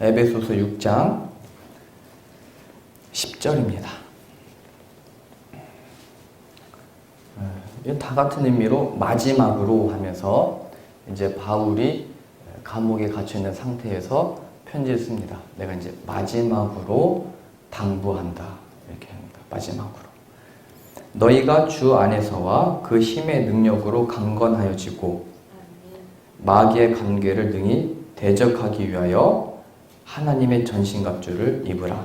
에베소서 6장 10절입니다. 다 같은 의미로 마지막으로 하면서 이제 바울이 감옥에 갇혀 있는 상태에서 편지를 씁니다. 내가 이제 마지막으로 당부한다. 이렇게 합니다. 마지막으로. 너희가 주 안에서와 그 힘의 능력으로 강건하여지고 마귀의 관계를 능히 대적하기 위하여 하나님의 전신갑주를 입으라.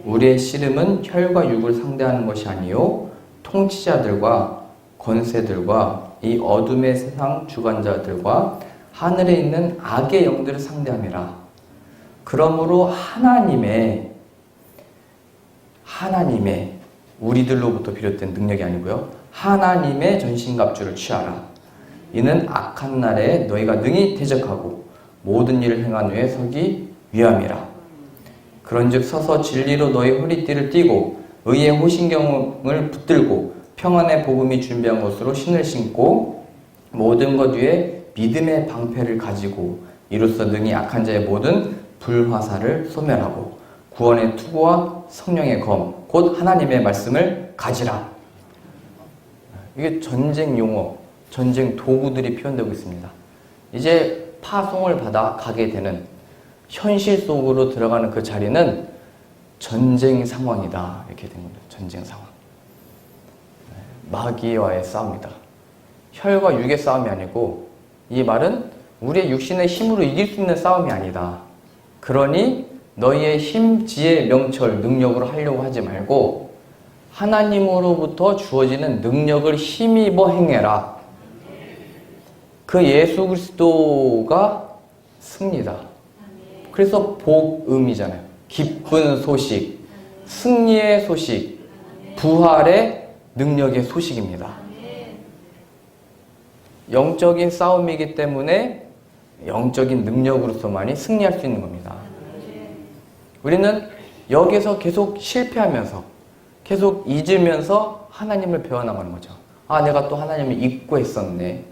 우리의 씨름은 혈과 육을 상대하는 것이 아니요 통치자들과 권세들과 이 어둠의 세상 주관자들과 하늘에 있는 악의 영들을 상대함이라. 그러므로 하나님의 우리들로부터 비롯된 능력이 아니고요. 하나님의 전신갑주를 취하라. 이는 악한 날에 너희가 능히 대적하고 모든 일을 행한 후에 서기 위함이라. 그런즉 서서 진리로 너희 허리띠를 띠고 의의 호신경을 붙들고 평안의 복음이 준비한 것으로 신을 신고 모든 것 위에 믿음의 방패를 가지고 이로써 능히 악한 자의 모든 불화살을 소멸하고 구원의 투구와 성령의 검 곧 하나님의 말씀을 가지라. 이게 전쟁 용어, 전쟁 도구들이 표현되고 있습니다. 이제 파송을 받아 가게 되는 현실 속으로 들어가는 그 자리는 전쟁 상황이다. 이렇게 된 겁니다. 전쟁 상황. 마귀와의 싸움이다. 혈과 육의 싸움이 아니고 이 말은 우리의 육신의 힘으로 이길 수 있는 싸움이 아니다. 그러니 너희의 힘, 지혜, 명철, 능력으로 하려고 하지 말고 하나님으로부터 주어지는 능력을 힘입어 행해라. 그 예수 그리스도가 승리다. 그래서 복음이잖아요. 기쁜 소식, 승리의 소식, 부활의 능력의 소식입니다. 영적인 싸움이기 때문에 영적인 능력으로서만이 승리할 수 있는 겁니다. 우리는 여기서 계속 실패하면서 계속 잊으면서 하나님을 배워나가는 거죠. 아, 내가 또 하나님을 잊고 했었네.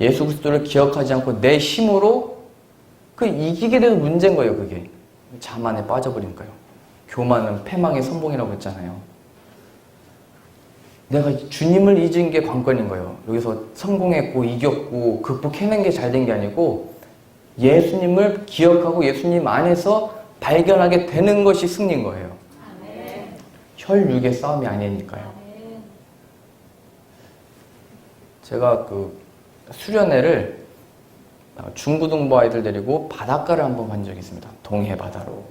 예수 그리스도를 기억하지 않고 내 힘으로 그 이기게 돼서 문제인 거예요. 그게 자만에 빠져버린 거예요. 교만은 패망의 선봉이라고 했잖아요. 내가 주님을 잊은 게 관건인 거예요. 여기서 성공했고 이겼고 극복해낸 게 잘 된 게 아니고 예수님을 기억하고 예수님 안에서 발견하게 되는 것이 승리인 거예요. 혈육의 싸움이 아니니까요. 제가 그 수련회를 중고등부 아이들 데리고 바닷가를 한번 간 적이 있습니다. 동해 바다로.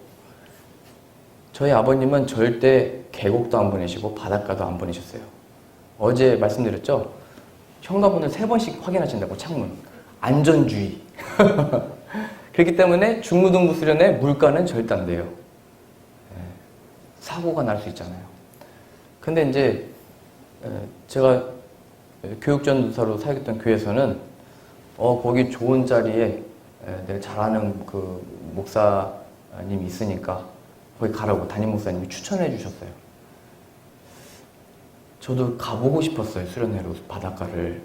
저희 아버님은 절대 계곡도 안 보내시고 바닷가도 안 보내셨어요. 어제 말씀드렸죠? 현관문을 3번씩 확인하신다고. 창문. 안전주의. 그렇기 때문에 중고등부 수련회 물가는 절대 안 돼요. 사고가 날 수 있잖아요. 근데 이제 제가 교육전도사로 사역했던 교회에서는 거기 좋은 자리에 내가 잘 아는 그 목사님이 있으니까 거기 가라고 담임 목사님이 추천해 주셨어요. 저도 가보고 싶었어요. 수련회로 바닷가를.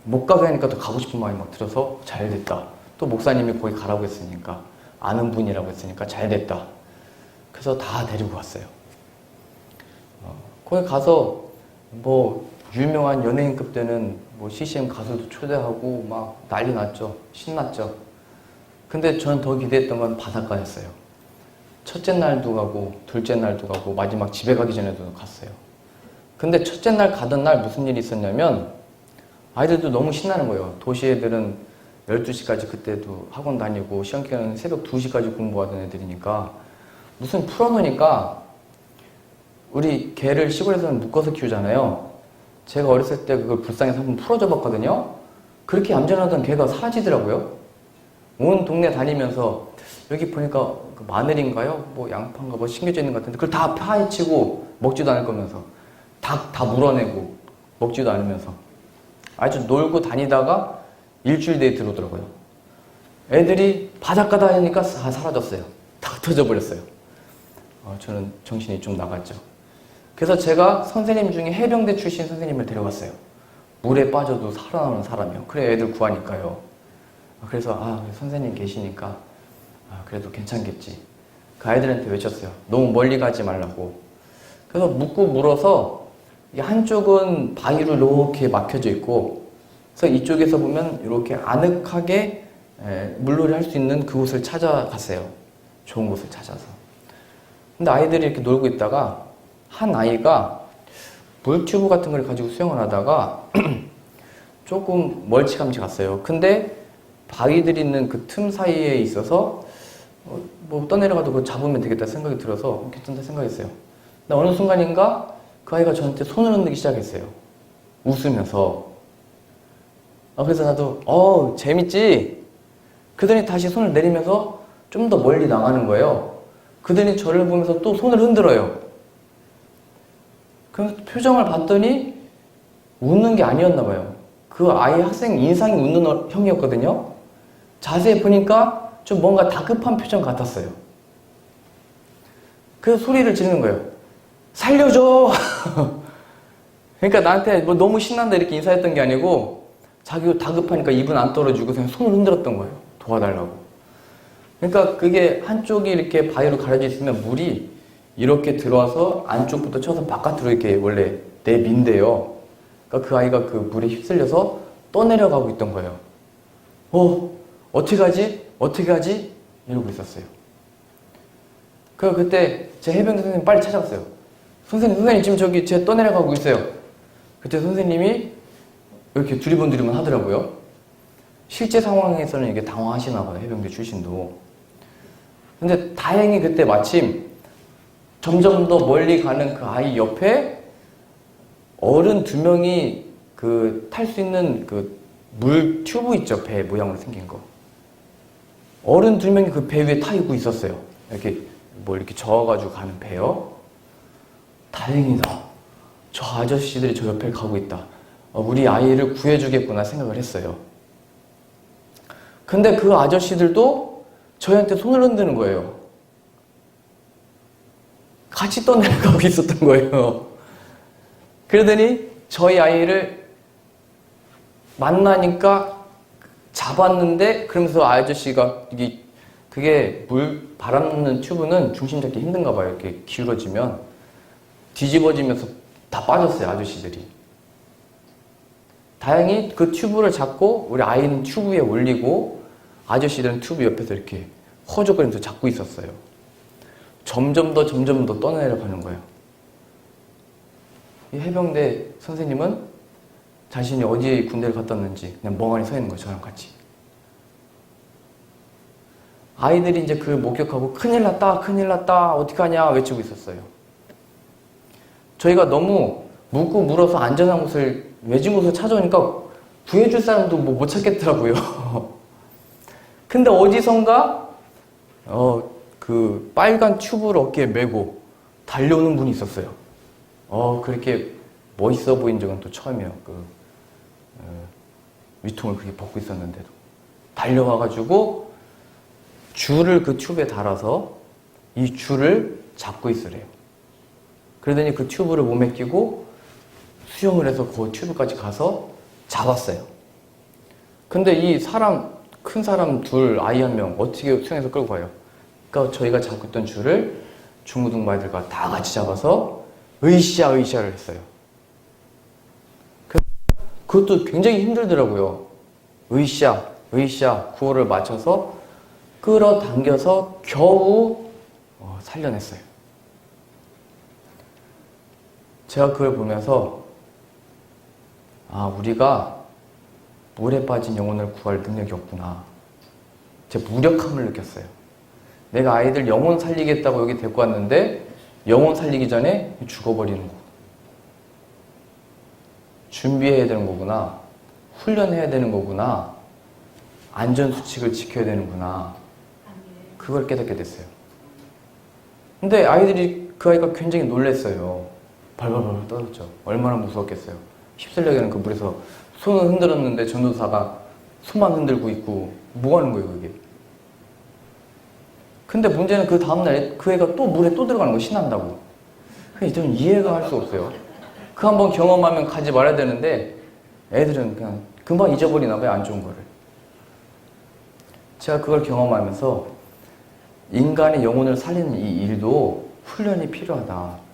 못 가게 하니까 또 가고 싶은 마음이 막 들어서 잘 됐다. 또 목사님이 거기 가라고 했으니까 아는 분이라고 했으니까 잘 됐다. 그래서 다 데리고 갔어요. 거기 가서 뭐 유명한 연예인급 되는 뭐 CCM 가수도 초대하고 막 난리 났죠. 신났죠. 근데 저는 더 기대했던 건 바닷가였어요. 첫째 날도 가고 둘째 날도 가고 마지막 집에 가기 전에도 갔어요. 근데 첫째 날 가던 날 무슨 일이 있었냐면 아이들도 너무 신나는 거예요. 도시 애들은 12시까지 그때도 학원 다니고 시험 기간은 새벽 2시까지 공부하던 애들이니까 무슨 풀어놓으니까 우리 개를 시골에서는 묶어서 키우잖아요. 제가 어렸을 때 그걸 불쌍해서 한번 풀어줘 봤거든요. 그렇게 얌전하던 개가 사라지더라고요. 온 동네 다니면서 여기 보니까 그 마늘인가요? 뭐 양파인가 뭐 심겨져 있는 것 같은데 그걸 다 파헤치고 먹지도 않을 거면서 다 물어내고 먹지도 않으면서 아주 놀고 다니다가 일주일 뒤에 들어오더라고요. 애들이 바닷가 다니니까 다 사라졌어요. 다 터져버렸어요. 저는 정신이 좀 나갔죠. 그래서 제가 선생님 중에 해병대 출신 선생님을 데려갔어요. 물에 빠져도 살아나는 사람이요. 그래 애들 구하니까요. 그래서 선생님 계시니까 그래도 괜찮겠지. 그 아이들한테 외쳤어요. 너무 멀리 가지 말라고. 그래서 묻고 물어서 이게 한쪽은 바위로 이렇게 막혀져 있고, 그래서 이쪽에서 보면 이렇게 아늑하게 물놀이 할 수 있는 그곳을 찾아갔어요. 좋은 곳을 찾아서. 근데 아이들이 이렇게 놀고 있다가 한 아이가 물튜브 같은 걸 가지고 수영을 하다가 조금 멀찌감치 갔어요. 근데 바위들이 있는 그 틈 사이에 있어서 뭐 떠내려가도 그거 잡으면 되겠다 생각이 들어서 괜찮다 생각했어요. 근데 어느 순간인가 그 아이가 저한테 손을 흔들기 시작했어요. 웃으면서. 그래서 나도 재밌지? 그들이 다시 손을 내리면서 좀 더 멀리 나가는 거예요. 그들이 저를 보면서 또 손을 흔들어요. 그래서 표정을 봤더니 웃는 게 아니었나 봐요. 그 아이 학생 인상이 웃는 형이었거든요. 자세히 보니까 좀 뭔가 다급한 표정 같았어요. 그래서 소리를 지르는 거예요. 살려줘! 그러니까 나한테 뭐 너무 신난다 이렇게 인사했던 게 아니고 자기가 다급하니까 입은 안 떨어지고 그냥 손을 흔들었던 거예요. 도와달라고. 그러니까 그게 한쪽이 이렇게 바위로 가려져 있으면 물이 이렇게 들어와서 안쪽부터 쳐서 바깥으로 이렇게 원래 내민대요. 그러니까 그 아이가 그 물에 휩쓸려서 떠내려가고 있던 거예요. 어떻게 가지? 어떻게 가지? 이러고 있었어요. 그때 제 해병대 선생님 빨리 찾아갔어요. 선생님 지금 저기 쟤 떠내려가고 있어요. 그때 선생님이 이렇게 두리번두리번 하더라고요. 실제 상황에서는 이게 당황하시나 봐요. 해병대 출신도. 근데 다행히 그때 마침 점점 더 멀리 가는 그 아이 옆에 어른 2명이 그 탈 수 있는 그 물 튜브 있죠. 배 모양으로 생긴 거. 어른 2명이 그 배 위에 타 있고 있었어요. 이렇게 뭐 이렇게 저어가지고 가는 배요. 다행이다. 저 아저씨들이 저 옆에 가고 있다. 우리 아이를 구해주겠구나 생각을 했어요. 근데 그 아저씨들도 저희한테 손을 흔드는 거예요. 같이 떠내려가고 있었던 거예요. 그러더니 저희 아이를 만나니까 잡았는데, 그러면서 아저씨가 그게 바람 넣는 튜브는 중심 잡기 힘든가 봐요. 이렇게 기울어지면 뒤집어지면서 다 빠졌어요. 아저씨들이. 다행히 그 튜브를 잡고 우리 아이는 튜브 위에 올리고 아저씨들은 튜브 옆에서 이렇게 허적거리면서 잡고 있었어요. 점점 더 떠내려가는 거예요. 이 해병대 선생님은 자신이 어디에 군대를 갔다 왔는지 그냥 멍하니 서 있는 거예요. 저랑 같이. 아이들이 이제 그걸 목격하고 큰일 났다 어떡하냐 외치고 있었어요. 저희가 너무 묻고 물어서 안전한 곳을 외진 곳을 찾아오니까 구해줄 사람도 뭐 못 찾겠더라고요. 근데 어디선가 그 빨간 튜브를 어깨에 메고 달려오는 분이 있었어요. 그렇게 멋있어 보인 적은 또 처음이에요. 위통을 그렇게 벗고 있었는데도 달려와가지고 줄을 그 튜브에 달아서 이 줄을 잡고 있으래요. 그러더니 그 튜브를 몸에 끼고 수영을 해서 그 튜브까지 가서 잡았어요. 근데 이 큰 사람 둘, 아이 1명 어떻게 수영해서 끌고 가요? 그러니까 저희가 잡고 있던 줄을 중고등부아이들과 다 같이 잡아서 으쌰를 했어요. 그것도 굉장히 힘들더라고요. 으쌰 구호를 맞춰서 끌어당겨서 겨우 살려냈어요. 제가 그걸 보면서 우리가 물에 빠진 영혼을 구할 능력이 없구나. 제 무력함을 느꼈어요. 내가 아이들 영혼 살리겠다고 여기 데리고 왔는데 영혼 살리기 전에 죽어버리는 거. 준비해야 되는 거구나. 훈련해야 되는 거구나. 안전수칙을 지켜야 되는구나. 그걸 깨닫게 됐어요. 근데 그 아이가 굉장히 놀랐어요. 발발발 떨었죠. 얼마나 무서웠겠어요. 휩쓸려가는 그 물에서 손을 흔들었는데 전도사가 손만 흔들고 있고 뭐 하는 거예요, 그게. 근데 문제는 그 다음날 그 애가 또 물에 또 들어가는 거 신난다고. 저는 이해가 할 수 없어요. 그 한번 경험하면 가지 말아야 되는데 애들은 그냥 금방 잊어버리나 봐요, 안 좋은 거를. 제가 그걸 경험하면서 인간의 영혼을 살리는 이 일도 훈련이 필요하다.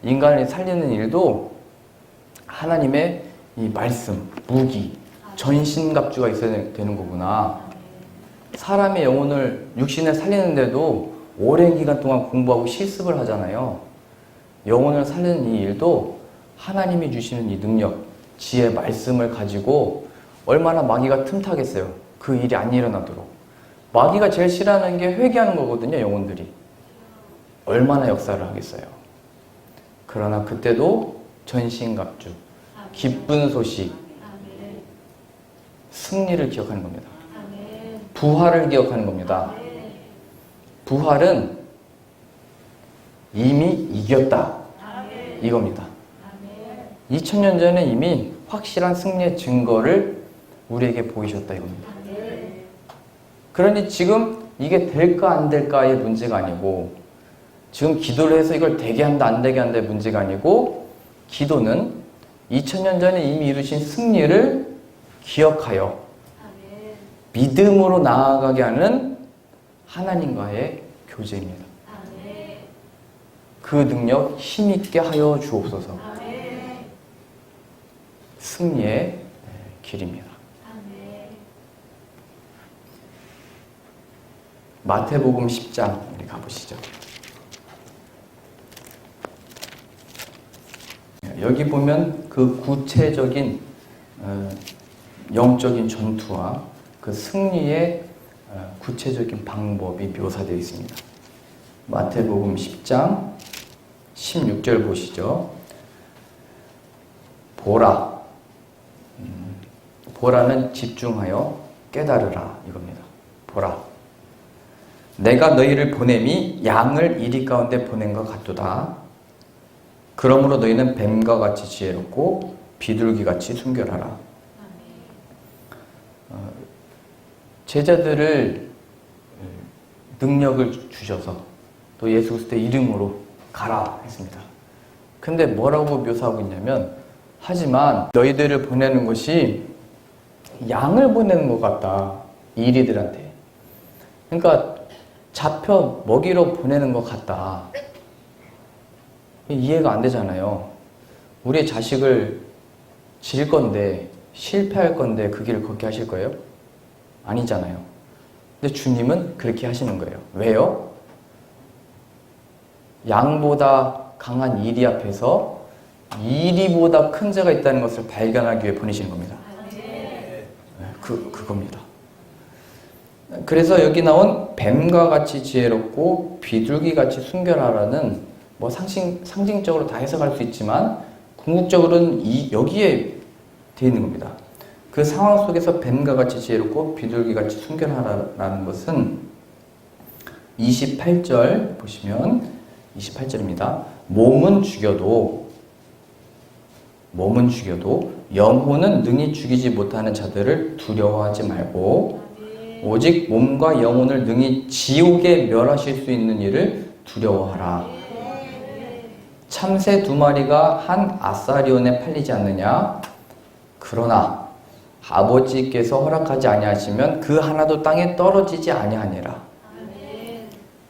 인간을 살리는 일도 하나님의 이 말씀, 무기, 전신갑주가 있어야 되는 거구나. 사람의 영혼을, 육신을 살리는데도 오랜 기간 동안 공부하고 실습을 하잖아요. 영혼을 살리는 이 일도 하나님이 주시는 이 능력, 지혜, 말씀을 가지고 얼마나 마귀가 틈타겠어요. 그 일이 안 일어나도록. 마귀가 제일 싫어하는 게 회개하는 거거든요, 영혼들이. 얼마나 역사를 하겠어요. 그러나 그때도 전신갑주, 기쁜 소식, 승리를 기억하는 겁니다. 부활을 기억하는 겁니다. 부활은 이미 이겼다. 이겁니다. 2000년 전에 이미 확실한 승리의 증거를 우리에게 보이셨다 이겁니다. 그러니 지금 이게 될까 안 될까의 문제가 아니고, 지금 기도를 해서 이걸 되게 한다 안 되게 한다의 문제가 아니고, 기도는 2000년 전에 이미 이루신 승리를 기억하여 믿음으로 나아가게 하는 하나님과의 교제입니다. 그 능력 힘있게 하여 주옵소서. 승리의 길입니다. 마태복음 10장 우리 가보시죠. 여기 보면 그 구체적인 영적인 전투와 그 승리의 구체적인 방법이 묘사되어 있습니다. 마태복음 10장 16절 보시죠. 보라. 보라는 집중하여 깨달으라 이겁니다. 보라. 내가 너희를 보냄이 양을 이리 가운데 보낸 것 같도다. 그러므로 너희는 뱀과 같이 지혜롭고 비둘기같이 순결하라. 제자들을 능력을 주셔서 또 예수 그리스도의 이름으로 가라 했습니다. 근데 뭐라고 묘사하고 있냐면, 하지만 너희들을 보내는 것이 양을 보내는 것 같다. 이리들한테. 그러니까 잡혀 먹이로 보내는 것 같다. 이해가 안 되잖아요. 우리의 자식을 질 건데, 실패할 건데 그 길을 걷게 하실 거예요? 아니잖아요. 근데 주님은 그렇게 하시는 거예요. 왜요? 양보다 강한 이리 앞에서 이리보다 큰 자가 있다는 것을 발견하기 위해 보내시는 겁니다. 그겁니다. 그래서 여기 나온 뱀과 같이 지혜롭고 비둘기같이 순결하라는 뭐 상징적으로 다 해석할 수 있지만 궁극적으로는 여기에 되어 있는 겁니다. 그 상황 속에서 뱀과 같이 지혜롭고 비둘기같이 순결하라는 것은 28절 보시면 28절입니다. 몸은 죽여도 영혼은 능히 죽이지 못하는 자들을 두려워하지 말고 오직 몸과 영혼을 능히 지옥에 멸하실 수 있는 이를 두려워하라. 참새 2마리가 한 아사리온에 팔리지 않느냐? 그러나 아버지께서 허락하지 아니하시면 그 하나도 땅에 떨어지지 아니하니라.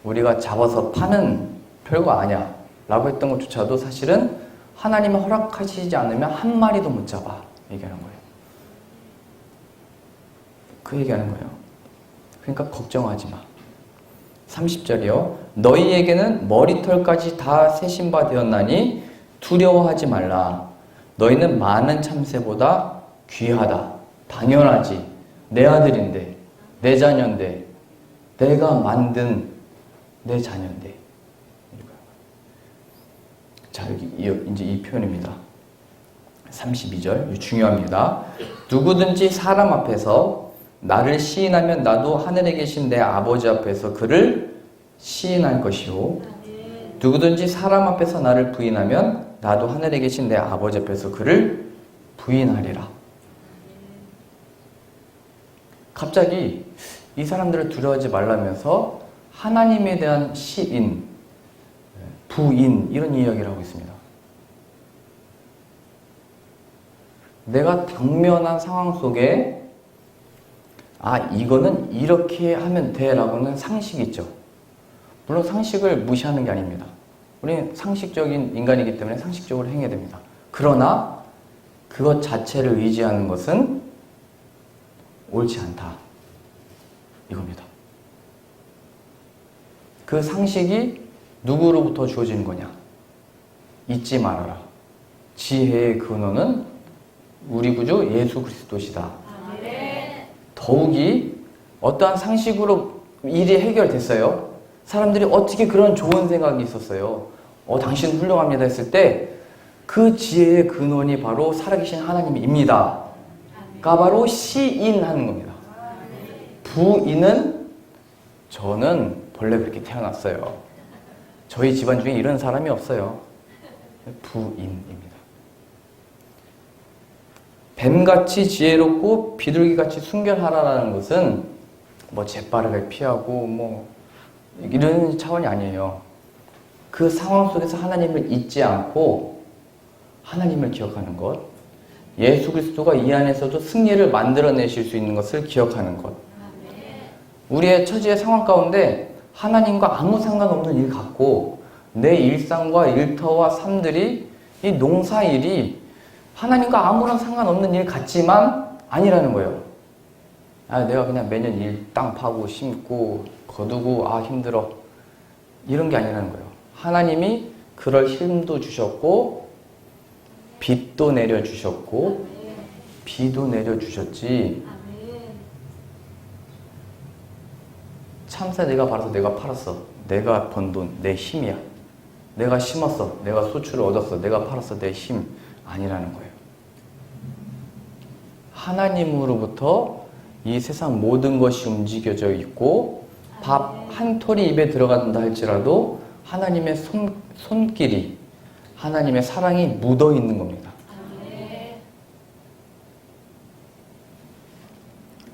우리가 잡아서 파는 별거 아니야 라고 했던 것조차도 사실은 하나님이 허락하시지 않으면 한 마리도 못 잡아 얘기하는 거예요. 그 얘기하는 거예요. 그러니까 걱정하지 마. 30절이요. 너희에게는 머리털까지 다 세신 바 되었나니 두려워하지 말라. 너희는 많은 참새보다 귀하다. 당연하지. 내 아들인데, 내 자녀인데, 내가 만든 내 자녀인데. 자, 여기 이제 이 표현입니다. 32절 중요합니다. 누구든지 사람 앞에서 나를 시인하면 나도 하늘에 계신 내 아버지 앞에서 그를 시인할 것이요. 누구든지 사람 앞에서 나를 부인하면 나도 하늘에 계신 내 아버지 앞에서 그를 부인하리라. 갑자기 이 사람들을 두려워하지 말라면서 하나님에 대한 시인, 부인 이런 이야기를 하고 있습니다. 내가 당면한 상황 속에 아, 이거는 이렇게 하면 돼 라고는 상식이 있죠. 물론 상식을 무시하는 게 아닙니다. 우리는 상식적인 인간이기 때문에 상식적으로 행해야 됩니다. 그러나 그것 자체를 의지하는 것은 옳지 않다. 이겁니다. 그 상식이 누구로부터 주어지는 거냐? 잊지 말아라. 지혜의 근원은 우리 구주 예수 그리스도시다. 더욱이 어떠한 상식으로 일이 해결됐어요. 사람들이 어떻게 그런 좋은 생각이 있었어요. 당신 훌륭합니다 했을 때 그 지혜의 근원이 바로 살아계신 하나님입니다. 가 바로 시인하는 겁니다. 부인은 저는 본래 그렇게 태어났어요. 저희 집안 중에 이런 사람이 없어요. 부인입니다. 뱀같이 지혜롭고 비둘기같이 순결하라는 것은 뭐 재빠르게 피하고 뭐 이런 차원이 아니에요. 그 상황 속에서 하나님을 잊지 않고 하나님을 기억하는 것, 예수 그리스도가 이 안에서도 승리를 만들어내실 수 있는 것을 기억하는 것. 우리의 처지의 상황 가운데 하나님과 아무 상관없는 일 같고 내 일상과 일터와 삶들이 이 농사일이 하나님과 아무런 상관없는 일 같지만 아니라는 거예요. 내가 그냥 매년 일 땅 파고 심고 거두고 힘들어. 이런 게 아니라는 거예요. 하나님이 그럴 힘도 주셨고 빛도 내려주셨고 비도 내려주셨지. 참새 내가 팔아서 내가 팔았어. 내가 번 돈, 내 힘이야. 내가 심었어. 내가 소출을 얻었어. 내가 팔았어. 내 힘. 아니라는 거예요. 하나님으로부터 이 세상 모든 것이 움직여져 있고 밥 한 톨이 입에 들어간다 할지라도 하나님의 손길이, 하나님의 사랑이 묻어 있는 겁니다.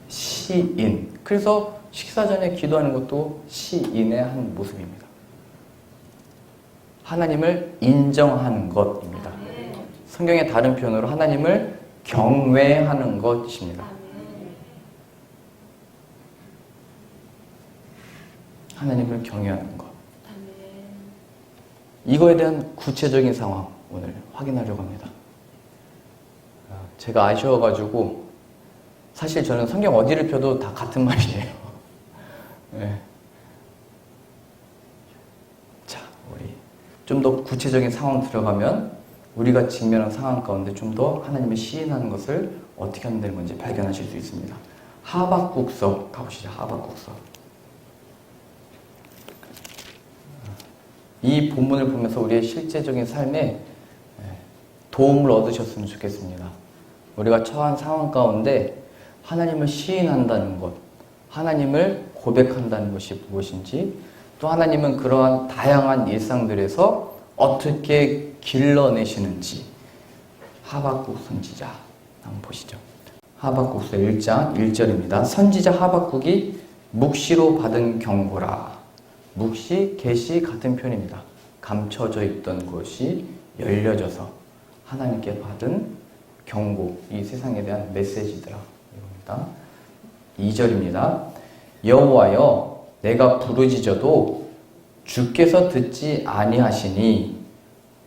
시인. 그래서 식사 전에 기도하는 것도 시인의 한 모습입니다. 하나님을 인정하는 것입니다. 성경의 다른 표현으로 하나님을 경외하는 것입니다. 하나님을 경외하는 것. 이거에 대한 구체적인 상황 오늘 확인하려고 합니다. 제가 아쉬워가지고 사실 저는 성경 어디를 펴도 다 같은 말이에요. 네. 자, 우리 좀 더 구체적인 상황 들어가면 우리가 직면한 상황 가운데 좀 더 하나님을 시인하는 것을 어떻게 하면 되는 건지 발견하실 수 있습니다. 하박국서 가보시죠. 하박국서. 이 본문을 보면서 우리의 실제적인 삶에 도움을 얻으셨으면 좋겠습니다. 우리가 처한 상황 가운데 하나님을 시인한다는 것, 하나님을 고백한다는 것이 무엇인지, 또 하나님은 그러한 다양한 일상들에서 어떻게 길러내시는지 하박국 선지자 한번 보시죠. 하박국서 1장 1절입니다. 선지자 하박국이 묵시로 받은 경고라. 묵시, 계시 같은 표현입니다. 감춰져 있던 것이 열려져서 하나님께 받은 경고, 이 세상에 대한 메시지더라. 이겁니다. 2절입니다. 여호와여, 내가 부르짖어도 주께서 듣지 아니하시니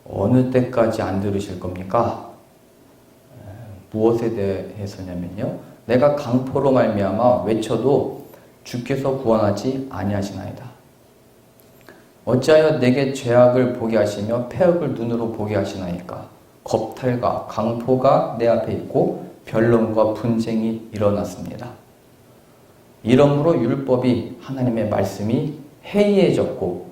어느 때까지 안 들으실 겁니까? 무엇에 대해서냐면요, 내가 강포로 말미암아 외쳐도 주께서 구원하지 아니하시나이다. 어찌하여 내게 죄악을 보게 하시며 패역을 눈으로 보게 하시나이까? 겁탈과 강포가 내 앞에 있고 변론과 분쟁이 일어났습니다. 이러므로 율법이, 하나님의 말씀이 해이해졌고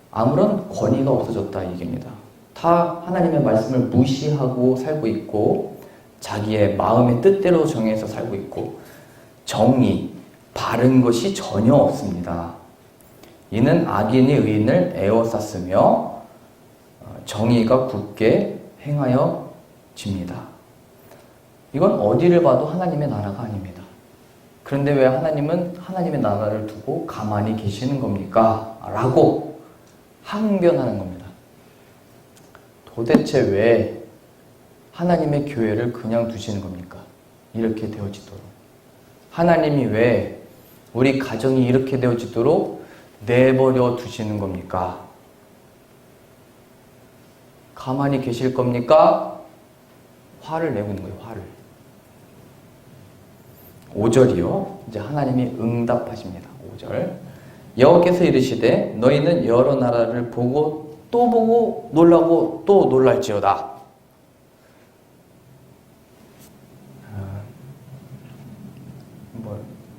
아무런 권위가 없어졌다, 이 얘기입니다. 다 하나님의 말씀을 무시하고 살고 있고 자기의 마음의 뜻대로 정해서 살고 있고 정의, 바른 것이 전혀 없습니다. 이는 악인이 의인을 에워쌌으며 정의가 굳게 행하여집니다. 이건 어디를 봐도 하나님의 나라가 아닙니다. 그런데 왜 하나님은 하나님의 나라를 두고 가만히 계시는 겁니까? 라고 항변하는 겁니다. 도대체 왜 하나님의 교회를 그냥 두시는 겁니까? 이렇게 되어지도록. 하나님이 왜 우리 가정이 이렇게 되어지도록 내버려 두시는 겁니까? 가만히 계실 겁니까? 화를 내고 있는 거예요. 화를. 5절이요. 이제 하나님이 응답하십니다. 5절. 여호와께서 이르시되 너희는 여러 나라를 보고 또 보고 놀라고 또 놀랄지어다.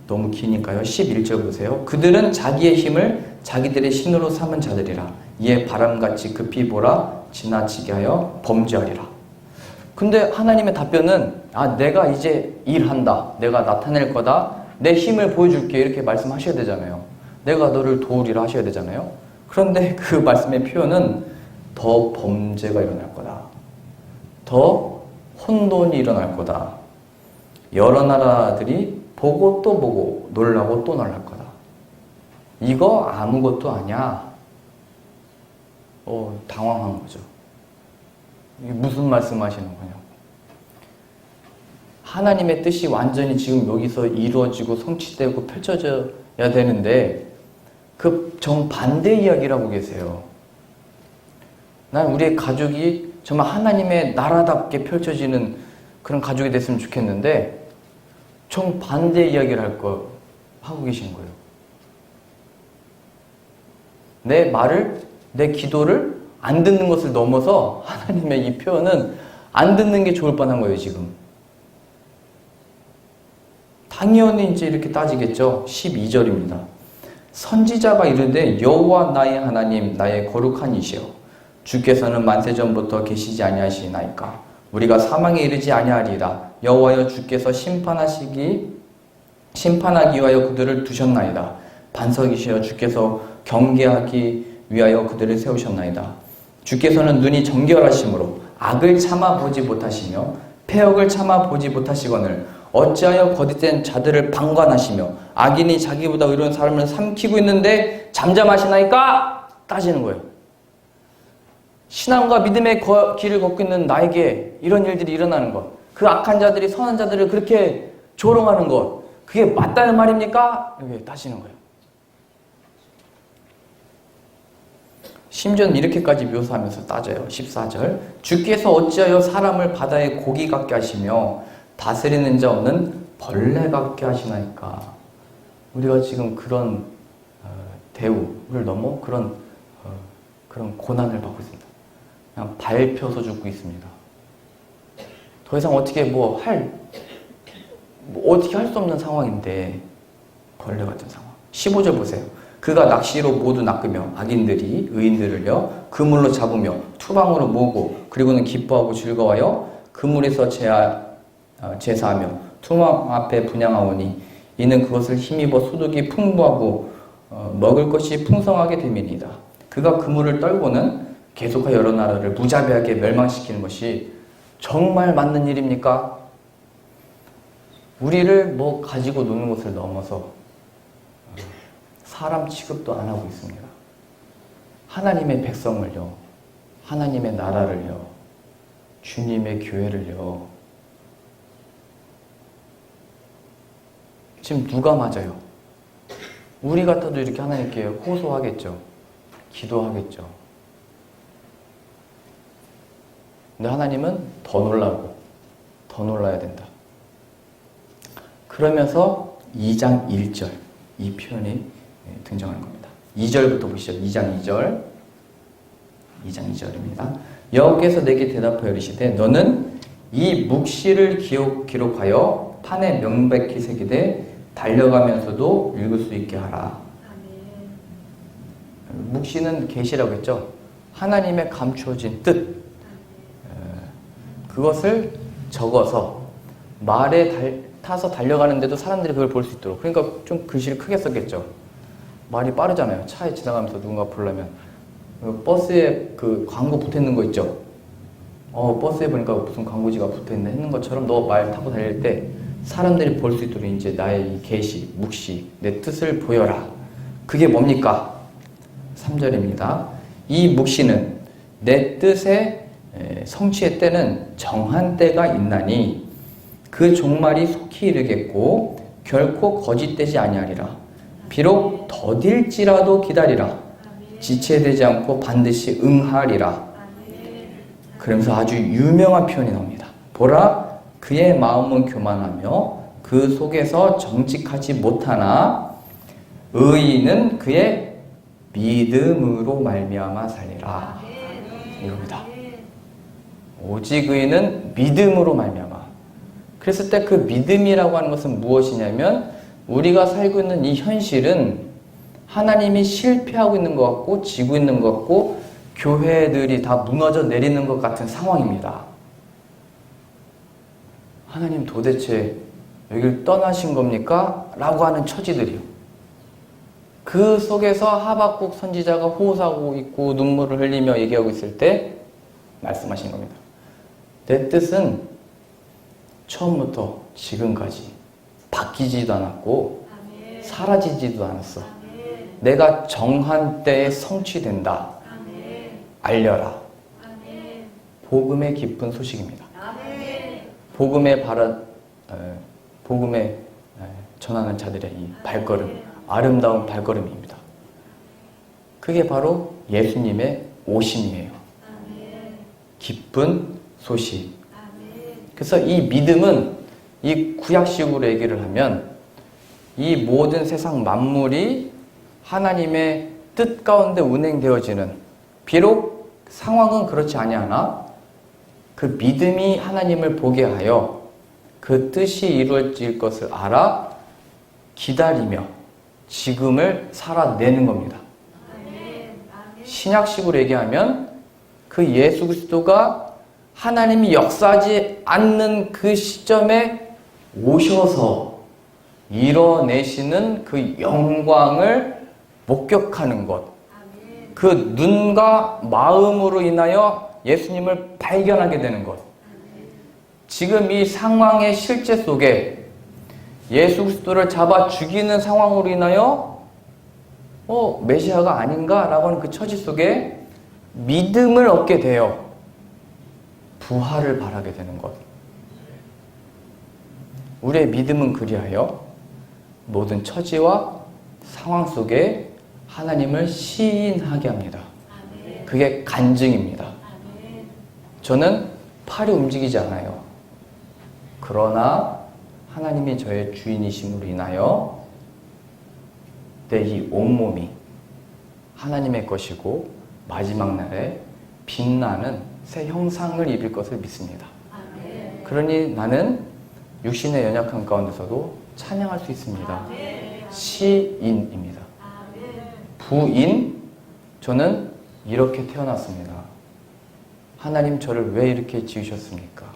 너무 기니까요. 11절 보세요. 그들은 자기의 힘을 자기들의 신으로 삼은 자들이라. 이에 바람같이 급히 보라 지나치게 하여 범죄하리라. 근데 하나님의 답변은 내가 이제 일한다. 내가 나타낼 거다. 내 힘을 보여줄게. 이렇게 말씀하셔야 되잖아요. 내가 너를 도우리라 하셔야 되잖아요. 그런데 그 말씀의 표현은 더 범죄가 일어날 거다. 더 혼돈이 일어날 거다. 여러 나라들이 보고 또 보고 놀라고 또 놀랄 거다. 이거 아무것도 아니야. 당황한 거죠. 이게 무슨 말씀하시는 거냐고. 하나님의 뜻이 완전히 지금 여기서 이루어지고 성취되고 펼쳐져야 되는데 그 정반대 이야기를 하고 계세요. 난 우리의 가족이 정말 하나님의 나라답게 펼쳐지는 그런 가족이 됐으면 좋겠는데 정반대 이야기를 하고 계신 거예요. 내 말을, 내 기도를 안 듣는 것을 넘어서 하나님의 이 표현은 안 듣는 게 좋을 뻔한 거예요, 지금. 당연히 이제 이렇게 따지겠죠. 12절입니다. 선지자가 이르되 여호와 나의 하나님 나의 거룩한 이시여 주께서는 만세전부터 계시지 아니하시나이까 우리가 사망에 이르지 아니하리라 여호와여 주께서 심판하기 위하여 그들을 두셨나이다. 반석이시여 주께서 경계하기 위하여 그들을 세우셨나이다. 주께서는 눈이 정결하심으로 악을 참아 보지 못하시며 패역을 참아 보지 못하시거늘 어찌하여 거짓된 자들을 방관하시며 악인이 자기보다 의로운 사람을 삼키고 있는데 잠잠하시나이까? 따지는 거예요. 신앙과 믿음의 길을 걷고 있는 나에게 이런 일들이 일어나는 것, 그 악한 자들이 선한 자들을 그렇게 조롱하는 것, 그게 맞다는 말입니까? 이렇게 따지는 거예요. 심지어는 이렇게까지 묘사하면서 따져요. 14절 주께서 어찌하여 사람을 바다의 고기 같게 하시며 다스리는 자 없는 벌레 같게 하시나이까. 우리가 지금 그런 대우를 넘어 그런 고난을 받고 있습니다. 그냥 밟혀서 죽고 있습니다. 더 이상 어떻게 어떻게 할 수 없는 상황인데 벌레 같은 상황. 15절 보세요. 그가 낚시로 모두 낚으며 악인들이 의인들을요 그물로 잡으며 투방으로 모으고 그리고는 기뻐하고 즐거워하여 그물에서 제사하며 투망 앞에 분향하오니 이는 그것을 힘입어 소득이 풍부하고 먹을 것이 풍성하게 됨이니이다. 그가 그물을 떨고는 계속하여 여러 나라를 무자비하게 멸망시키는 것이 정말 맞는 일입니까? 우리를 가지고 노는 것을 넘어서 사람 취급도 안 하고 있습니다. 하나님의 백성을요, 하나님의 나라를요, 주님의 교회를요. 지금 누가 맞아요? 우리 같아도 이렇게 하나님께 호소하겠죠. 기도하겠죠. 근데 하나님은 더 놀라고 더 놀라야 된다. 그러면서 2장 1절 이 표현이 등장하는 겁니다. 2절부터 보시죠. 2장 2절 2장 2절입니다. 여호와께서 내게 대답하여 이르시되 너는 이 묵시를 기록하여 판에 명백히 새기되 달려가면서도 읽을 수 있게 하라. 묵시는 계시라고 했죠. 하나님의 감추어진 뜻 그것을 적어서 말에 타서 달려가는데도 사람들이 그걸 볼 수 있도록. 그러니까 좀 글씨를 크게 썼겠죠. 말이 빠르잖아요. 차에 지나가면서 누군가 보려면 버스에 그 광고 붙어있는 거 있죠. 버스에 보니까 무슨 광고지가 붙어있는 것처럼 너 말 타고 달릴 때 사람들이 볼 수 있도록 이제 나의 이 계시, 묵시, 내 뜻을 보여라. 그게 뭡니까? 3절입니다. 이 묵시는 내 뜻의 성취의 때는 정한 때가 있나니 그 종말이 속히 이르겠고 결코 거짓되지 아니하리라. 비록 더딜지라도 기다리라. 지체되지 않고 반드시 응하리라. 그러면서 아주 유명한 표현이 나옵니다. 보라, 그의 마음은 교만하며 그 속에서 정직하지 못하나 의인은 그의 믿음으로 말미암아 살리라. 이겁니다. 오직 의인은 믿음으로 말미암아. 그랬을 때 그 믿음이라고 하는 것은 무엇이냐면 우리가 살고 있는 이 현실은 하나님이 실패하고 있는 것 같고 지고 있는 것 같고 교회들이 다 무너져 내리는 것 같은 상황입니다. 하나님 도대체 여길 떠나신 겁니까? 라고 하는 처지들이요. 그 속에서 하박국 선지자가 호소하고 있고 눈물을 흘리며 얘기하고 있을 때 말씀하신 겁니다. 내 뜻은 처음부터 지금까지 바뀌지도 않았고 사라지지도 않았어. 내가 정한 때에 성취된다. 알려라. 복음의 깊은 소식입니다. 복음에 전하는 자들의 이 발걸음, 아름다운 발걸음입니다. 그게 바로 예수님의 오심이에요. 기쁜 소식. 그래서 이 믿음은 이 구약식으로 얘기를 하면 이 모든 세상 만물이 하나님의 뜻 가운데 운행되어지는, 비록 상황은 그렇지 아니하나 그 믿음이 하나님을 보게 하여 그 뜻이 이루어질 것을 알아 기다리며 지금을 살아내는 겁니다. 신약식으로 얘기하면 그 예수 그리스도가 하나님이 역사하지 않는 그 시점에 오셔서 이뤄내시는 그 영광을 목격하는 것, 그 눈과 마음으로 인하여 예수님을 발견하게 되는 것. 지금 이 상황의 실제 속에 예수 그리스도를 잡아 죽이는 상황으로 인하여 메시아가 아닌가라고 하는 그 처지 속에 믿음을 얻게 되어 부활을 바라게 되는 것. 우리의 믿음은 그리하여 모든 처지와 상황 속에 하나님을 시인하게 합니다. 그게 간증입니다. 저는 팔이 움직이지 않아요. 그러나 하나님이 저의 주인이심으로 인하여 내 이 온몸이 하나님의 것이고 마지막 날에 빛나는 새 형상을 입을 것을 믿습니다. 그러니 나는 육신의 연약한 가운데서도 찬양할 수 있습니다. 시인입니다. 부인, 저는 이렇게 태어났습니다. 하나님 저를 왜 이렇게 지으셨습니까?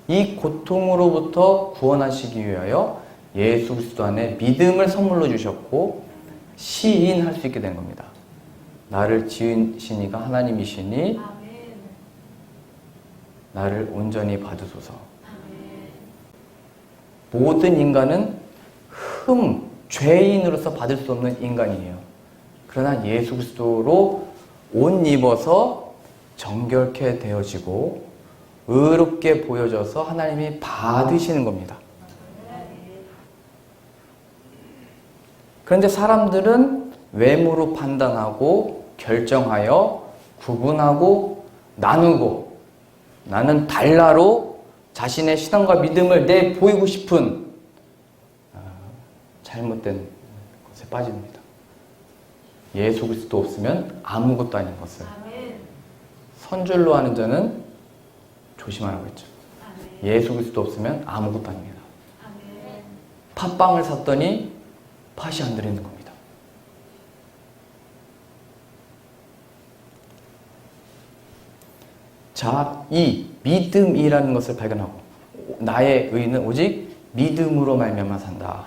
이 고통으로부터 구원하시기 위하여 예수 그리스도 안에 믿음을 선물로 주셨고 시인할 수 있게 된 겁니다. 나를 지으신 이가 하나님이시니 나를 온전히 받으소서. 모든 인간은 죄인으로서 받을 수 없는 인간이에요. 그러나 예수 그리스도로 옷 입어서 정결케 되어지고 의롭게 보여져서 하나님이 받으시는 겁니다. 그런데 사람들은 외모로 판단하고 결정하여 구분하고 나누고 나는 달라로 자신의 신앙과 믿음을 내보이고 싶은 잘못된 것에 빠집니다. 예수 그리스도 없으면 아무것도 아닌 것을 선줄로 하는 자는 조심하라고 했죠. 예수 그리스도 없으면 아무것도 아닙니다. 팥빵을 샀더니 팥이 안 들어있는 겁니다. 자, 이 믿음이라는 것을 발견하고 나의 의는 오직 믿음으로 말미암아 산다.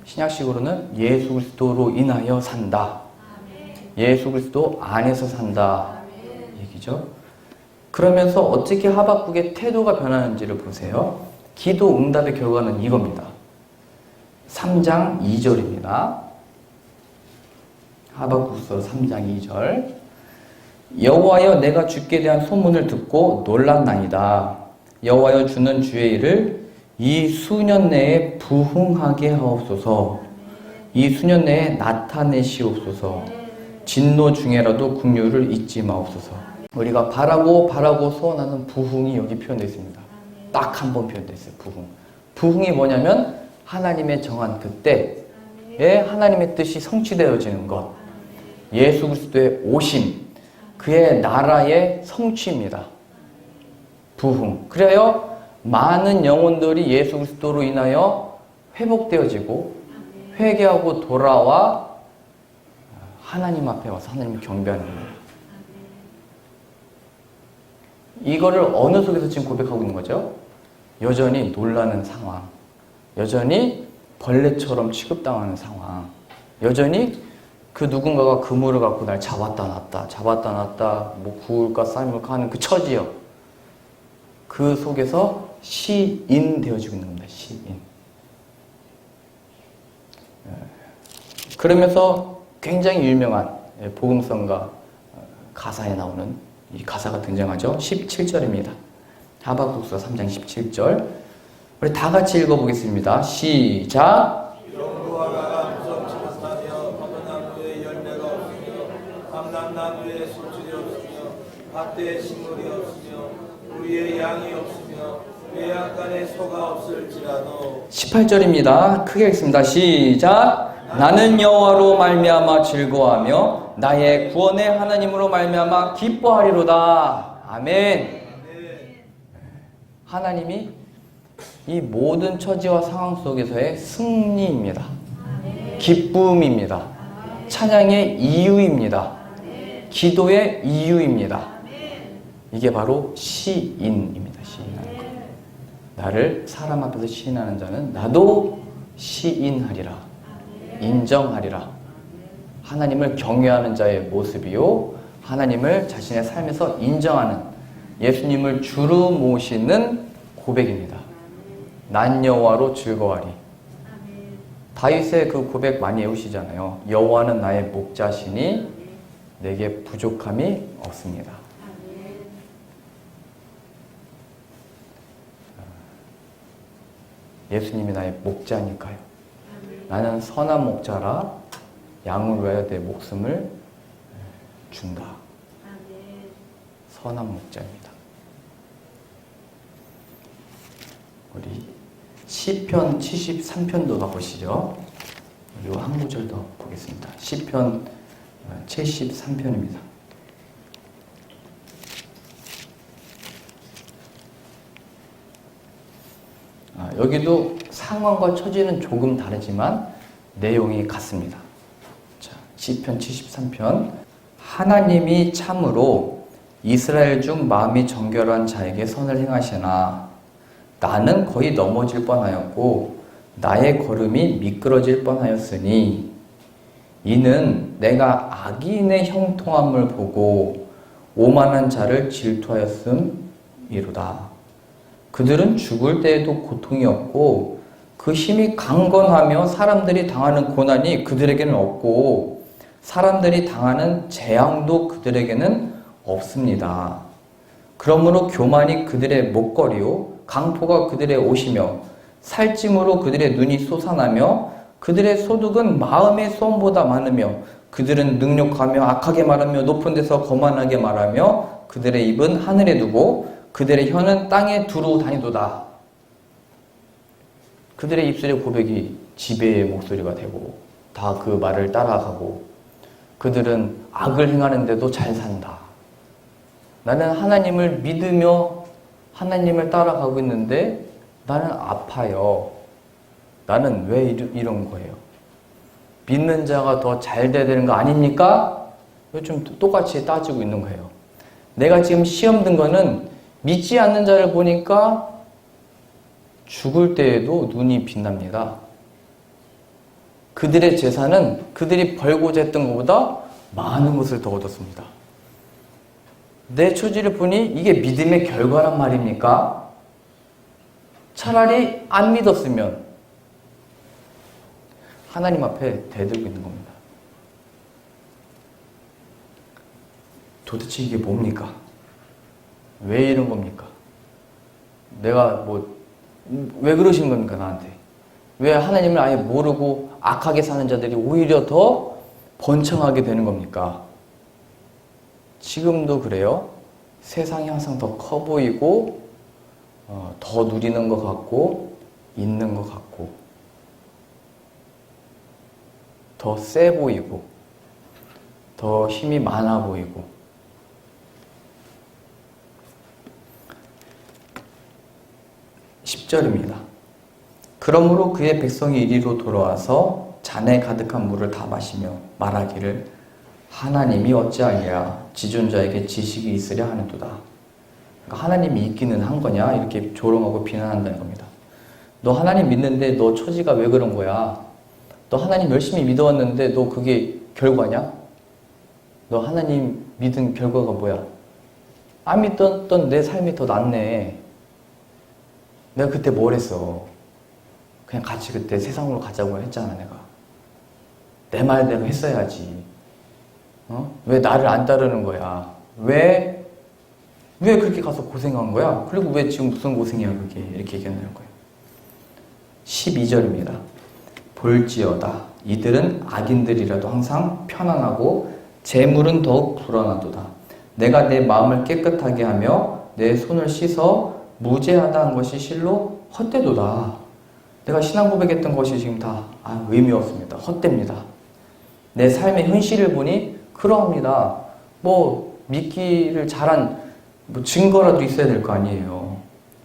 신약식으로는 예수 그리스도로 인하여 산다. 예수 그리스도 안에서 산다. 얘기죠. 그러면서 어떻게 하박국의 태도가 변하는지를 보세요. 기도 응답의 결과는 이겁니다. 3장 2절입니다. 하박국서 3장 2절. 여호와여 내가 주께 대한 소문을 듣고 놀랐나이다. 여호와여 주는 주의 일을 이 수년 내에 부흥하게 하옵소서. 이 수년 내에 나타내시옵소서. 진노 중에라도 긍휼을 잊지 마옵소서. 우리가 바라고 소원하는 부흥이 여기 표현되어 있습니다. 딱 한 번 표현되어 있어요. 부흥이 뭐냐면 하나님의 정한 그때에 하나님의 뜻이 성취되어지는 것, 예수 그리스도의 오심, 그의 나라의 성취입니다. 부흥. 그래요 많은 영혼들이 예수 그리스도로 인하여 회복되어지고 회개하고 돌아와 하나님 앞에 와서 하나님을 경배하는 거예요. 이거를 어느 속에서 지금 고백하고 있는 거죠? 여전히 놀라는 상황, 여전히 벌레처럼 취급당하는 상황, 여전히 그 누군가가 그물을 갖고 날 잡았다 놨다 뭐 구울까 삶을까 하는 그 처지요. 그 속에서 시인 되어지고 있는 겁니다. 시인. 그러면서 굉장히 유명한 복음성가 가사에 나오는 이 가사가 등장하죠. 17절입니다. 하박국서 3장 17절. 우리 다 같이 읽어보겠습니다. 시작. 영구하가 무성치릇하며 포도나무에 열매가 없으며 감람나무에 수출이 없으며 밭에 식물이 없으며 우리의 양이 없으며 외양간에 소가 없을지라도 18절입니다. 크게 읽습니다. 시작. 나는 여호와로 말미암아 즐거워하며 나의 구원의 하나님으로 말미암아 기뻐하리로다. 아멘. 하나님이 이 모든 처지와 상황 속에서의 승리입니다. 기쁨입니다. 찬양의 이유입니다. 기도의 이유입니다. 이게 바로 시인입니다. 시인하는 것. 나를 사람 앞에서 시인하는 자는 나도 시인하리라. 인정하리라. 하나님을 경외하는 자의 모습이요, 하나님을 자신의 삶에서 인정하는, 예수님을 주로 모시는 고백입니다. 난 여호와로 즐거워하리. 다윗의 그 고백 많이 외우시잖아요. 여호와는 나의 목자시니 내게 부족함이 없습니다. 예수님이 나의 목자니까요. 나는 선한 목자라 양을 위하여 내 목숨을 준다. 선한 목자입니다. 우리 시편 73편도 가보시죠. 이 한 구절 더 보겠습니다. 시편 73편입니다. 여기도 상황과 처지는 조금 다르지만 내용이 같습니다. 자, 시편 73편. 하나님이 참으로 이스라엘 중 마음이 정결한 자에게 선을 행하시나 나는 거의 넘어질 뻔하였고 나의 걸음이 미끄러질 뻔하였으니 이는 내가 악인의 형통함을 보고 오만한 자를 질투하였음이로다. 그들은 죽을 때에도 고통이 없고 그 힘이 강건하며 사람들이 당하는 고난이 그들에게는 없고 사람들이 당하는 재앙도 그들에게는 없습니다. 그러므로 교만이 그들의 목걸이요 강포가 그들의 옷이며 살찜으로 그들의 눈이 솟아나며 그들의 소득은 마음의 소음보다 많으며 그들은 능욕하며 악하게 말하며 높은 데서 거만하게 말하며 그들의 입은 하늘에 두고 그들의 혀는 땅에 두루 다니도다. 그들의 입술의 고백이 지배의 목소리가 되고 다 그 말을 따라가고 그들은 악을 행하는데도 잘 산다. 나는 하나님을 믿으며 하나님을 따라가고 있는데 나는 아파요. 나는 왜 이런 거예요? 믿는 자가 더 잘 돼야 되는 거 아닙니까? 좀 똑같이 따지고 있는 거예요. 내가 지금 시험 든 거는 믿지 않는 자를 보니까 죽을 때에도 눈이 빛납니다. 그들의 재산은 그들이 벌고자 했던 것보다 많은 것을 더 얻었습니다. 내 처지를 보니 이게 믿음의 결과란 말입니까? 차라리 안 믿었으면 하나님 앞에 대들고 있는 겁니다. 도대체 이게 뭡니까? 왜 이런 겁니까? 내가 뭐 왜 그러신 겁니까 나한테? 왜 하나님을 아예 모르고 악하게 사는 자들이 오히려 더 번창하게 되는 겁니까? 지금도 그래요. 세상이 항상 더 커 보이고 더 누리는 것 같고 있는 것 같고 더 세 보이고 더 힘이 많아 보이고 10절입니다. 그러므로 그의 백성이 이리로 돌아와서 잔에 가득한 물을 다 마시며 말하기를 하나님이 어찌하랴 지존자에게 지식이 있으랴 하는도다. 그러니까 하나님이 있기는 한 거냐 이렇게 조롱하고 비난한다는 겁니다. 너 하나님 믿는데 너 처지가 왜 그런 거야? 너 하나님 열심히 믿어왔는데 너 그게 결과냐? 너 하나님 믿은 결과가 뭐야? 안 믿던 내 삶이 더 낫네. 내가 그때 뭘 했어? 그냥 같이 그때 세상으로 가자고 했잖아 내가. 내 말대로 했어야지. 왜 나를 안 따르는 거야? 왜 그렇게 가서 고생한 거야? 그리고 왜 지금 무슨 고생이야 그게? 이렇게 얘기하는 거예요. 12절입니다. 볼지어다 이들은 악인들이라도 항상 편안하고 재물은 더욱 불안하도다. 내가 내 마음을 깨끗하게 하며 내 손을 씻어 무죄하다 한 것이 실로 헛되도다. 내가 신앙 고백했던 것이 지금 다 의미 없습니다. 헛됩니다. 내 삶의 현실을 보니 그러합니다. 뭐 믿기를 잘한 증거라도 있어야 될 거 아니에요.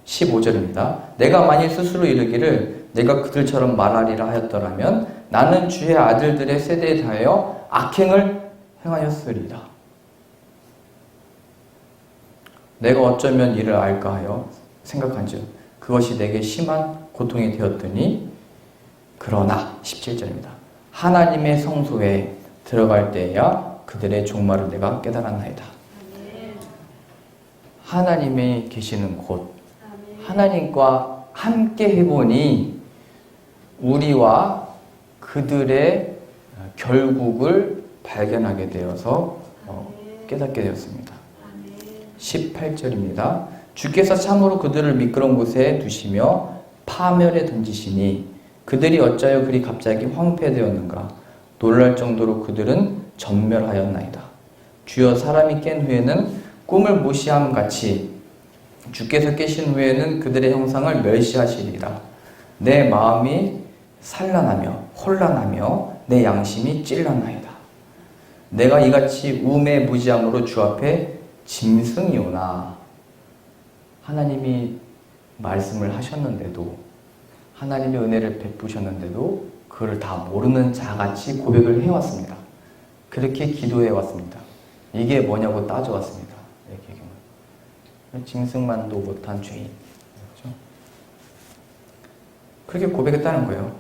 15절입니다. 내가 만일 스스로 이르기를 내가 그들처럼 말하리라 하였더라면 나는 주의 아들들의 세대에 대하여 악행을 행하였으리라. 내가 어쩌면 이를 알까 하여 생각한즉 그것이 내게 심한 고통이 되었더니 그러나 17절입니다. 하나님의 성소에 들어갈 때야 그들의 종말을 내가 깨달았나이다. 하나님이 계시는 곳, 하나님과 함께 해보니 우리와 그들의 결국을 발견하게 되어서 깨닫게 되었습니다. 18절입니다. 주께서 참으로 그들을 미끄러운 곳에 두시며 파멸에 던지시니 그들이 어찌하여 그리 갑자기 황폐되었는가. 놀랄 정도로 그들은 전멸하였나이다. 주여 사람이 깬 후에는 꿈을 무시함 같이 주께서 깨신 후에는 그들의 형상을 멸시하시리라. 내 마음이 산란하며 혼란하며 내 양심이 찔러나이다. 내가 이같이 우매 무지함으로 주 앞에 짐승이 오나. 하나님이 말씀을 하셨는데도 하나님의 은혜를 베푸셨는데도 그걸 다 모르는 자같이 고백을 해왔습니다. 그렇게 기도해왔습니다. 이게 뭐냐고 따져왔습니다. 이렇게 짐승만도 못한 죄인. 그렇죠? 그렇게 고백했다는 거예요.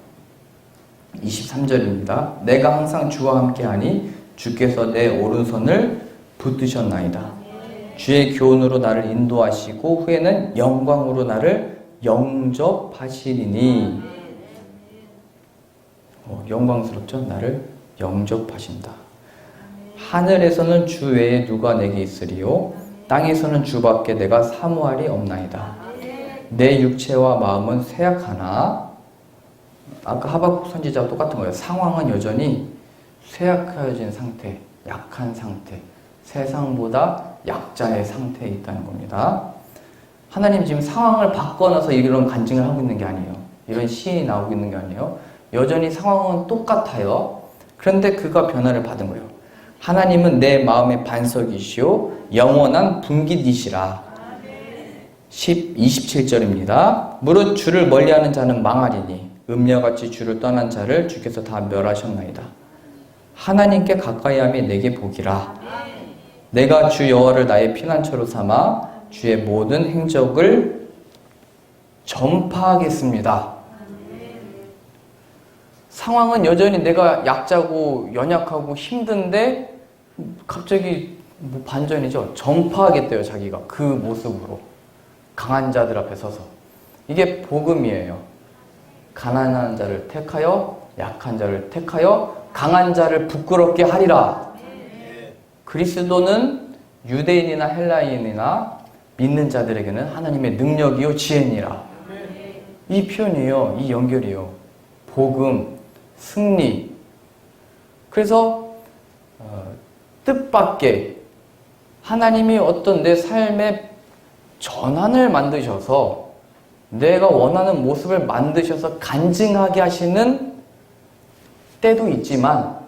23절입니다. 내가 항상 주와 함께하니 주께서 내 오른손을 붙드셨나이다. 주의 교훈으로 나를 인도하시고 후에는 영광으로 나를 영접하시리니. 영광스럽죠? 나를 영접하신다. 하늘에서는 주 외에 누가 내게 있으리요? 땅에서는 주밖에 내가 사모할이 없나이다. 내 육체와 마음은 쇠약하나. 아까 하박국 선지자와 똑같은 거예요. 상황은 여전히 쇠약해진 상태, 약한 상태, 세상보다 약자의 상태에 있다는 겁니다. 하나님 지금 상황을 바꿔놔서 이런 간증을 하고 있는 게 아니에요. 이런 시인이 나오고 있는 게 아니에요. 여전히 상황은 똑같아요. 그런데 그가 변화를 받은 거예요. 하나님은 내 마음의 반석이시오 영원한 분깃이시라. 27절입니다. 무릇 주를 멀리하는 자는 망하리니 음녀같이 주를 떠난 자를 주께서 다 멸하셨나이다. 하나님께 가까이함이 내게 복이라. 내가 주 여호와를 나의 피난처로 삼아 주의 모든 행적을 전파하겠습니다. 상황은 여전히 내가 약자고 연약하고 힘든데 갑자기 반전이죠. 전파하겠대요. 자기가 그 모습으로 강한 자들 앞에 서서. 이게 복음이에요. 가난한 자를 택하여 약한 자를 택하여 강한 자를 부끄럽게 하리라. 그리스도는 유대인이나 헬라인이나 믿는 자들에게는 하나님의 능력이요 지혜니라. 이 표현이에요. 이 연결이에요. 복음, 승리. 그래서 뜻밖의 하나님이 어떤 내 삶의 전환을 만드셔서 내가 원하는 모습을 만드셔서 간증하게 하시는 때도 있지만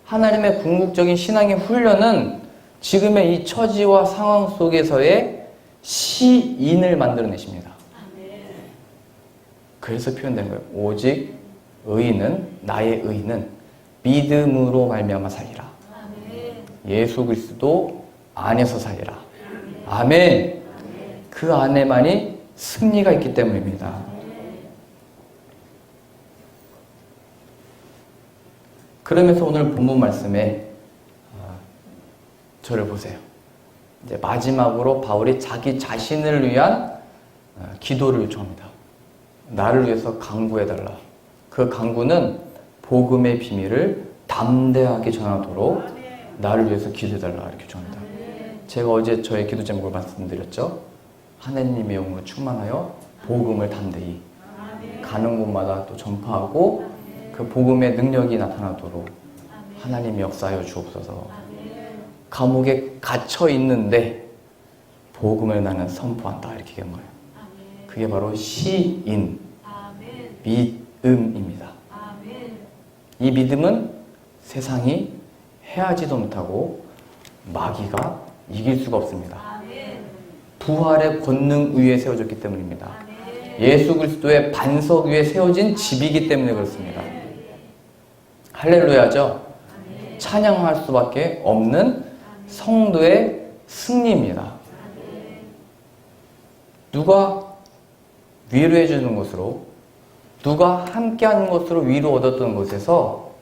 하나님의 궁극적인 신앙의 훈련은 지금의 이 처지와 상황 속에서의 시인을 만들어내십니다. 그래서 표현된 거예요. 오직 나의 의인은 믿음으로 말미암아 살리라. 예수 그리스도 안에서 살리라. 아멘. 그 안에만이 승리가 있기 때문입니다. 그러면서 오늘 본문 말씀에 저를 보세요. 이제 마지막으로 바울이 자기 자신을 위한 기도를 요청합니다. 나를 위해서 간구해달라. 그 간구는 복음의 비밀을 담대하게 전하도록 나를 위해서 기도해달라 이렇게 요청합니다. 제가 어제 저의 기도 제목을 말씀드렸죠. 하나님의 영으로 충만하여 복음을 담대히 가는 곳마다 또 전파하고 그 복음의 능력이 나타나도록 하나님이 역사하여 주옵소서. 감옥에 갇혀 있는데 복음을 나는 선포한다 이렇게 얘기한 거예요. 그게 바로 시인, 믿음입니다. 이 믿음은 세상이 해하지도 못하고 마귀가 이길 수가 없습니다. 부활의 권능 위에 세워졌기 때문입니다. 예수 그리스도의 반석 위에 세워진 집이기 때문에 그렇습니다. 할렐루야죠. 찬양할 수밖에 없는 성도의 승리입니다. 누가 위로해 주는 것으로, 누가 함께하는 것으로 위로 얻었던 것에서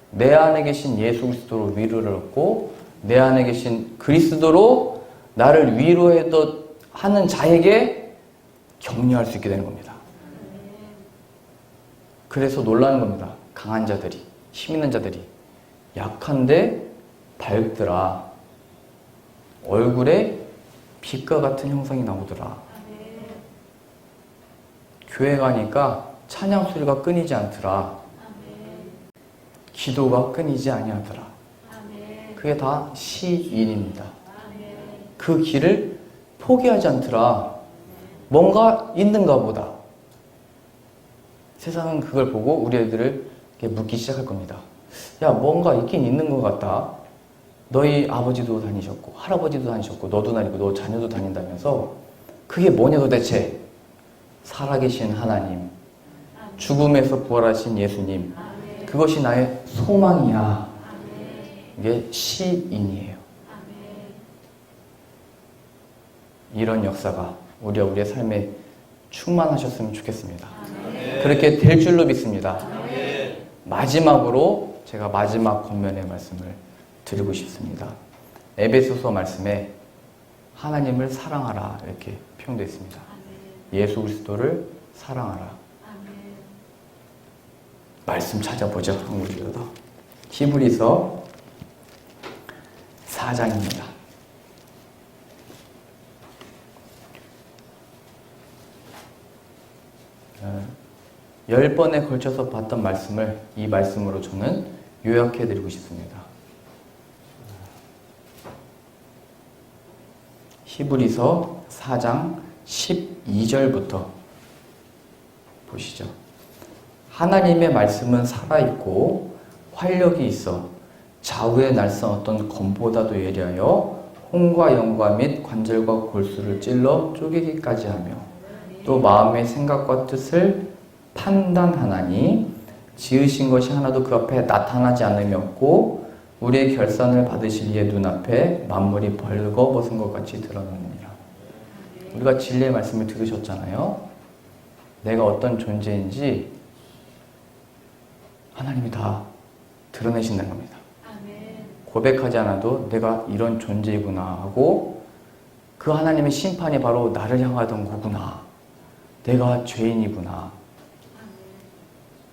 내 안에 계신 예수 그리스도로 위로를 얻고 내 안에 계신 그리스도로 나를 위로해 하는 자에게 격려할 수 있게 되는 겁니다. 그래서 놀라는 겁니다. 강한 자들이, 힘 있는 자들이 약한데 밝더라. 얼굴에 빛과 같은 형상이 나오더라. 교회 가니까 찬양 소리가 끊이지 않더라. 기도가 끊이지 아니하더라. 그게 다 시인입니다. 그 길을 포기하지 않더라. 뭔가 있는가 보다. 세상은 그걸 보고 우리 애들을 묻기 시작할 겁니다. 야, 뭔가 있긴 있는 것 같다. 너희 아버지도 다니셨고 할아버지도 다니셨고 너도 다니고 너 자녀도 다닌다면서 그게 뭐냐 도대체. 살아계신 하나님, 죽음에서 부활하신 예수님, 그것이 나의 소망이야. 이게 시인이에요. 이런 역사가 우리의 삶에 충만하셨으면 좋겠습니다. 그렇게 될 줄로 믿습니다. 마지막으로 제가 마지막 권면의 말씀을 드리고 싶습니다. 에베소서 말씀에 하나님을 사랑하라 이렇게 표현되어 있습니다. 예수 그리스도를 사랑하라. 말씀 찾아보죠. 한국어로도. 히브리서 4장입니다. 10번에 걸쳐서 봤던 말씀을 이 말씀으로 저는 요약해드리고 싶습니다. 히브리서 4장 12절부터 보시죠. 하나님의 말씀은 살아있고 활력이 있어 좌우에 날선 어떤 검보다도 예리하여 혼과 영과 및 관절과 골수를 찔러 쪼개기까지 하며 또 마음의 생각과 뜻을 판단하나니 지으신 것이 하나도 그 앞에 나타나지 않음이 없고 우리의 결산을 받으실 이의 눈앞에 만물이 벌거벗은 것 같이 드러나느니라. 우리가 진리의 말씀을 들으셨잖아요. 내가 어떤 존재인지 하나님이 다 드러내신다는 겁니다. 고백하지 않아도 내가 이런 존재이구나 하고 그 하나님의 심판이 바로 나를 향하던 거구나. 내가 죄인이구나.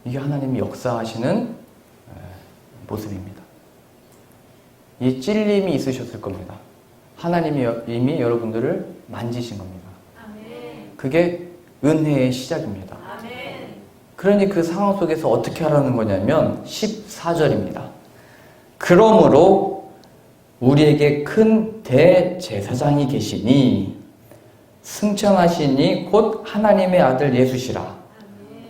이게 하나님이 역사하시는 모습입니다. 이 찔림이 있으셨을 겁니다. 하나님이 이미 여러분들을 만지신 겁니다. 그게 은혜의 시작입니다. 그러니 그 상황 속에서 어떻게 하라는 거냐면 14절입니다. 그러므로 우리에게 큰 대제사장이 계시니 승천하시니 곧 하나님의 아들 예수시라.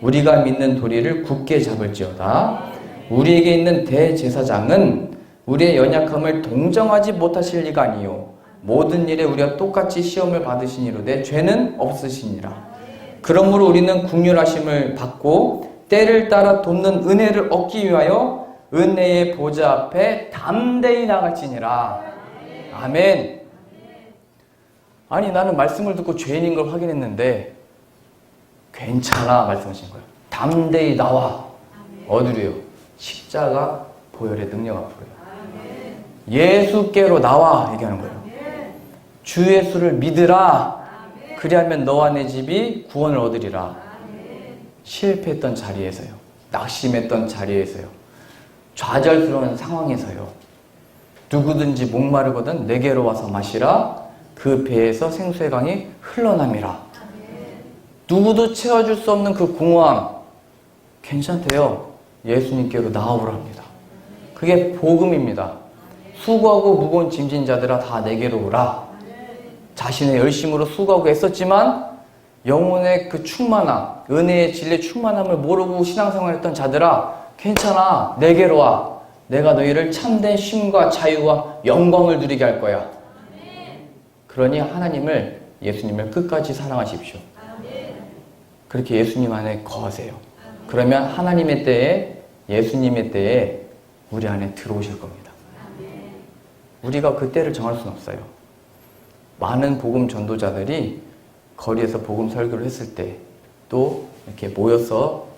우리가 믿는 도리를 굳게 잡을지어다. 우리에게 있는 대제사장은 우리의 연약함을 동정하지 못하실 리가 아니요 모든 일에 우리가 똑같이 시험을 받으시니로되 죄는 없으시니라. 그러므로 우리는 긍휼하심을 받고 때를 따라 돕는 은혜를 얻기 위하여 은혜의 보좌 앞에 담대히 나갈지니라. 아멘. 아니 나는 말씀을 듣고 죄인인 걸 확인했는데 괜찮아 말씀하신 거예요. 담대히 나와. 어디로요? 십자가 보혈의 능력 앞으로요. 예수께로 나와 얘기하는 거예요. 주 예수를 믿으라. 그리하면 너와 내 집이 구원을 얻으리라. 실패했던 자리에서요. 낙심했던 자리에서요. 좌절스러운 상황에서요. 누구든지 목마르거든 내게로 와서 마시라. 그 배에서 생수의 강이 흘러남이라. 누구도 채워줄 수 없는 그 공허함 괜찮대요. 예수님께로 나아오라 합니다. 그게 복음입니다. 수고하고 무거운 짐진 자들아 다 내게로 오라. 자신의 열심으로 수고하고 애썼지만 영혼의 그 충만함, 은혜의 진리의 충만함을 모르고 신앙생활을 했던 자들아 괜찮아. 내게로 와. 내가 너희를 참된 쉼과 자유와 영광을 누리게 할 거야. 그러니 하나님을, 예수님을 끝까지 사랑하십시오. 그렇게 예수님 안에 거하세요. 그러면 하나님의 때에, 예수님의 때에 우리 안에 들어오실 겁니다. 우리가 그 때를 정할 수는 없어요. 많은 복음 전도자들이 거리에서 복음 설교를 했을 때, 또 이렇게 모여서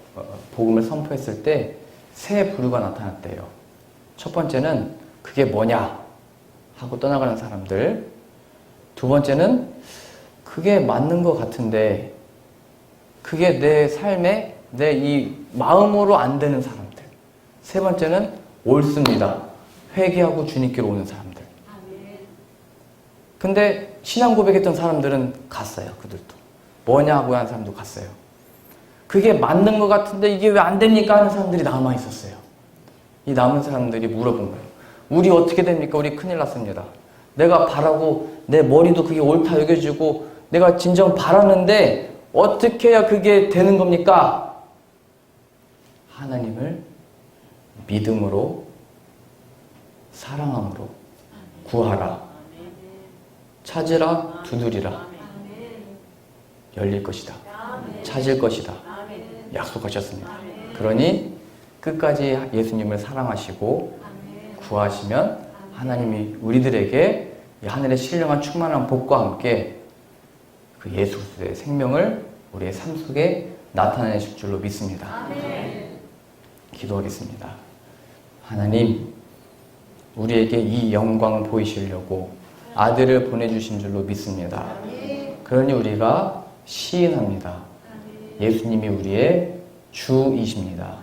복음을 선포했을 때 새 부류가 나타났대요. 첫 번째는 그게 뭐냐 하고 떠나가는 사람들, 두 번째는 그게 맞는 것 같은데 그게 내 삶에 내 이 마음으로 안 되는 사람들, 세 번째는 옳습니다. 회개하고 주님께로 오는 사람들. 근데 신앙 고백했던 사람들은 갔어요. 그들도 뭐냐고 하는 사람도 갔어요. 그게 맞는 것 같은데 이게 왜 안 됩니까 하는 사람들이 남아 있었어요. 이 남은 사람들이 물어본 거예요. 우리 어떻게 됩니까? 우리 큰일 났습니다. 내가 바라고 내 머리도 그게 옳다 여겨지고 내가 진정 바라는데 어떻게 해야 그게 되는 겁니까? 하나님을 믿음으로 사랑함으로 구하라. 찾으라. 두드리라. 열릴 것이다. 찾을 것이다. 약속하셨습니다. 그러니 끝까지 예수님을 사랑하시고 구하시면 하나님이 우리들에게 이 하늘의 신령한 충만한 복과 함께 그 예수 그리스도의 생명을 우리의 삶 속에 나타내실 줄로 믿습니다. 기도하겠습니다. 하나님, 우리에게 이 영광을 보이시려고 아들을 보내주신 줄로 믿습니다. 그러니 우리가 시인합니다. 예수님이 우리의 주이십니다.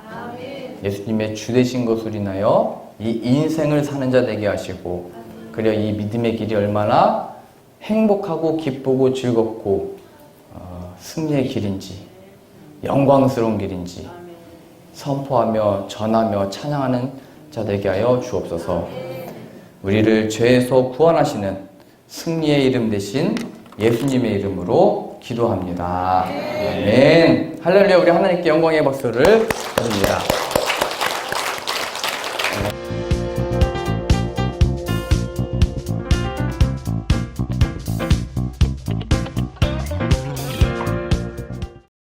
예수님의 주 되신 것을 인하여 이 인생을 사는 자 되게 하시고, 그려 이 믿음의 길이 얼마나 행복하고 기쁘고 즐겁고 승리의 길인지, 영광스러운 길인지 선포하며 전하며 찬양하는 자 되게 하여 주옵소서. 우리를 죄에서 구원하시는 승리의 이름 대신 예수님의 이름으로 기도합니다. 아멘. 할렐루야. 우리 하나님께 영광의 박수를 드립니다.